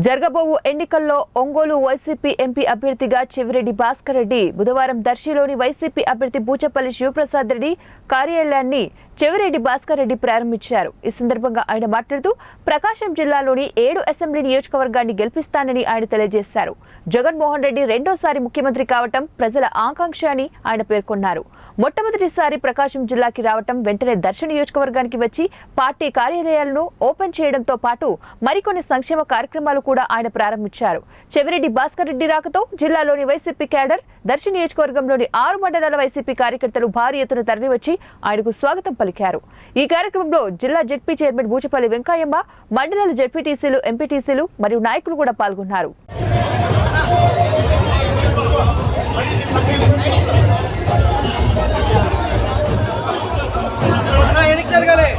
జరగబోవు ఎన్నికల్లో Ongole YCP MP అభ్యర్థిగా చెవిరెడ్డి భాస్కర్ రెడ్డి బుధవారం దర్శిలోని వైసీపీ అభ్యర్థి బూచపల్లి శివప్రసాద్ రెడ్డి కార్యాలయాన్ని చెవిరెడ్డి భాస్కర్ రెడ్డి ప్రారంభించారు. ఈ సందర్భంగా ఆయన మాట్లాడుతూ ప్రకాశం జిల్లాలోని 7 అసెంబ్లీ నియోజకవర్గాన్ని గెలిపిస్తానని ఆయన తెలియజేశారు. జగన్మోహన్ రెడ్డి రెండోసారి ముఖ్యమంత్రి కావటం ప్రజల ఆకాంక్ష అని ఆయన పేర్కొన్నారు. మొట్టమొదటిసారి ప్రకాశం జిల్లాకి రావటం, వెంటనే దర్శి నియోజకవర్గానికి వచ్చి పార్టీ కార్యాలయాలను ఓపెన్ చేయడంతో పాటు మరికొన్ని సంక్షేమ కార్యక్రమాలు కూడా ఆయన ప్రారంభించారు. చెవిరెడ్డి భాస్కర్ రెడ్డి రాకతో జిల్లాలోని వైసీపీ క్యాడర్, దర్శి నియోజకవర్గంలోని 6 మండలాల వైసీపీ కార్యకర్తలు భారీ ఎత్తున తరలివచ్చి ఆయనకు స్వాగతం పలికారు. ఈ కార్యక్రమంలో జిల్లా జెడ్పీ చైర్మన్ బూచపల్లి వెంకయ్యమ్మ, మండలాల జెడ్పీటీసీలు, ఎంపీటీసీలు మరియు నాయకులు కూడా పాల్గొన్నారు. జరగాలి